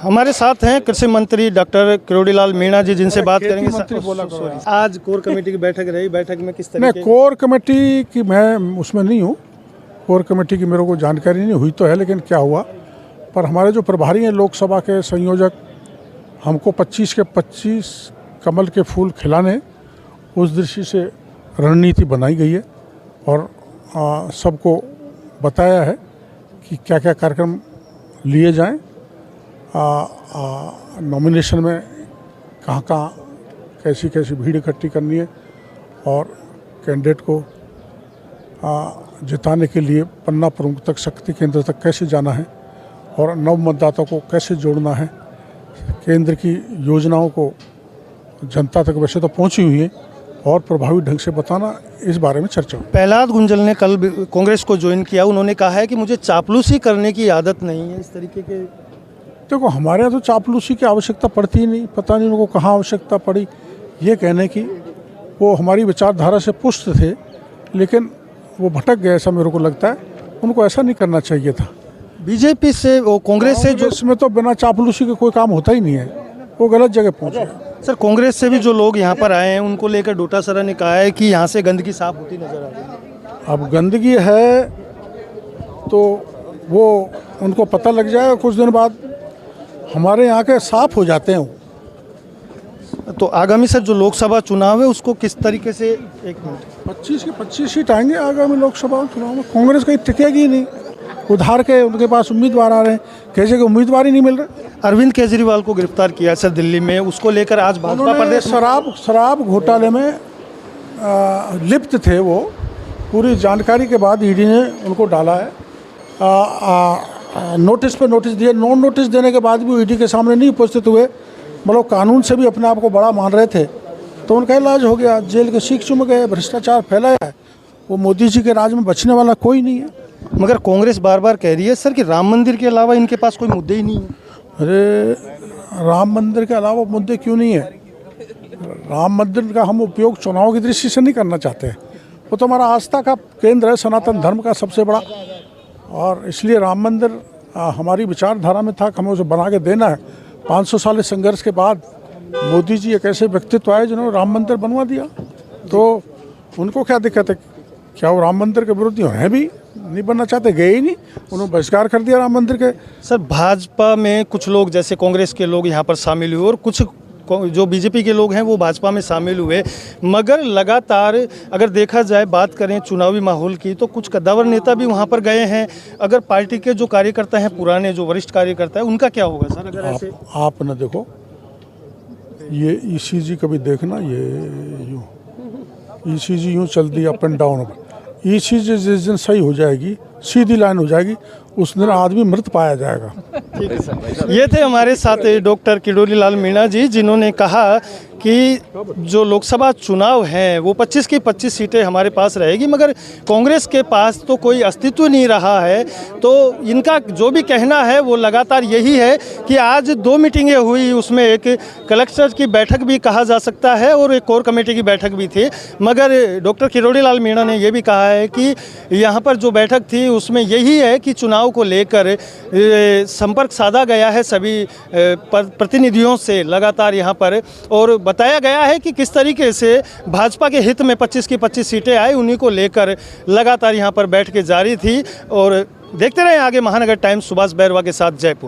हमारे साथ हैं कृषि मंत्री डॉक्टर किरोड़ीलाल मीणा जी, जिनसे बात करेंगे। आज कोर कमेटी की बैठक रही, बैठक में किस तरह मैं कोर कमेटी की मैं उसमें नहीं हूँ। कोर कमेटी की मेरे को जानकारी नहीं हुई तो है, लेकिन क्या हुआ पर हमारे जो प्रभारी हैं लोकसभा के संयोजक, हमको 25 के 25 कमल के फूल खिलाने, उस दृष्टि से रणनीति बनाई गई है और सबको बताया है कि क्या क्या कार्यक्रम लिए जाएं, नॉमिनेशन में कहाँ कहाँ कैसी कैसी भीड़ इकट्ठी करनी है और कैंडिडेट को जिताने के लिए पन्ना प्रमुख तक, शक्ति केंद्र तक कैसे जाना है और नव मतदाताओं को कैसे जोड़ना है, केंद्र की योजनाओं को जनता तक वैसे तो पहुंची हुई है और प्रभावी ढंग से बताना, इस बारे में चर्चा। प्रहलाद गुंजल ने कल कांग्रेस को ज्वाइन किया, उन्होंने कहा है कि मुझे चापलूसी करने की आदत नहीं है। इस तरीके के देखो, हमारे यहाँ तो चापलूसी की आवश्यकता पड़ती ही नहीं, पता नहीं उनको कहाँ आवश्यकता पड़ी ये कहने की। वो हमारी विचारधारा से पुष्ट थे लेकिन वो भटक गए, ऐसा मेरे को लगता है। उनको ऐसा नहीं करना चाहिए था। बीजेपी से वो कांग्रेस से जो इसमें तो बिना चापलूसी के कोई काम होता ही नहीं है, वो गलत जगह पहुँचे। सर, कांग्रेस से भी जो लोग यहाँ पर आए हैं उनको लेकर डोटासरा ने कहा है कि यहाँ से गंदगी साफ होती नजर आ रही है। अब गंदगी है तो वो उनको पता लग जाएगा, कुछ दिन बाद हमारे यहाँ के साफ हो जाते हैं। तो आगामी सर जो लोकसभा चुनाव है उसको किस तरीके से, 1 मिनट, 25 की 25 सीट आएंगे आगामी लोकसभा चुनाव में। कांग्रेस कहीं टिकेगी ही नहीं, उधार के उनके पास उम्मीदवार आ रहे हैं, कैसे के उम्मीदवार ही नहीं मिल रहे। अरविंद केजरीवाल को गिरफ्तार किया सर दिल्ली में, उसको लेकर आज भाजपा प्रदेश शराब घोटाले में लिप्त थे वो, पूरी जानकारी के बाद ईडी ने उनको डाला है। नोटिस पे नोटिस दिए, नॉन नोटिस देने के बाद भी ईडी के सामने नहीं उपस्थित हुए, मतलब कानून से भी अपने आप को बड़ा मान रहे थे, तो उनका इलाज हो गया, जेल के सीख चुम गए। भ्रष्टाचार फैला है, वो मोदी जी के राज में बचने वाला कोई नहीं है। मगर कांग्रेस बार बार कह रही है सर कि राम मंदिर के अलावा इनके पास कोई मुद्दे ही नहीं है। अरे राम मंदिर के अलावा मुद्दे क्यों नहीं है? राम मंदिर का हम उपयोग चुनाव की दृष्टि से नहीं करना चाहते, वो तो हमारा आस्था का केंद्र है, सनातन धर्म का सबसे बड़ा, और इसलिए राम मंदिर हमारी विचारधारा में था कि हमें उसे बना के देना है। 500 साल संघर्ष के बाद मोदी जी एक ऐसे व्यक्तित्व आए जिन्होंने राम मंदिर बनवा दिया, तो उनको क्या दिक्कत है? क्या वो राम मंदिर के विरोधी हैं? भी नहीं बनना चाहते, गए ही नहीं, उन्होंने बहिष्कार कर दिया राम मंदिर के। सर, भाजपा में कुछ लोग जैसे कांग्रेस के लोग यहाँ पर शामिल हुए और कुछ जो बीजेपी के लोग हैं वो भाजपा में शामिल हुए, मगर लगातार अगर देखा जाए, बात करें चुनावी माहौल की, तो कुछ कद्दावर नेता भी वहाँ पर गए हैं। अगर पार्टी के जो कार्यकर्ता हैं, पुराने जो वरिष्ठ कार्यकर्ता हैं, उनका क्या होगा सर? अगर ऐसे आप न देखो, ये ईसीजी कभी देखना, ये यूँ ईसीजी यूँ चलती अप एंड डाउन। ईसीजी जिस दिन सही हो जाएगी, सीधी लाइन हो जाएगी, उस दिन आदमी मृत पाया जाएगा। ठीक है सर। ये थे हमारे साथ डॉक्टर किरोड़ीलाल मीणा जी, जिन्होंने कहा कि जो लोकसभा चुनाव हैं वो 25 की 25 सीटें हमारे पास रहेगी, मगर कांग्रेस के पास तो कोई अस्तित्व नहीं रहा है। तो इनका जो भी कहना है वो लगातार यही है कि आज 2 मीटिंगें हुई, उसमें एक कलेक्टर की बैठक भी कहा जा सकता है और एक कोर कमेटी की बैठक भी थी, मगर डॉक्टर किरोड़ीलाल मीणा ने ये भी कहा है कि यहाँ पर जो बैठक थी उसमें यही है कि चुनाव को लेकर संपर्क साधा गया है सभी प्रतिनिधियों से लगातार यहाँ पर, और बताया गया है कि किस तरीके से भाजपा के हित में 25 की 25 सीटें आई, उन्हीं को लेकर लगातार यहाँ पर बैठ के जारी थी। और देखते रहे आगे। महानगर टाइम्स, सुभाष बैरवा के साथ, जयपुर।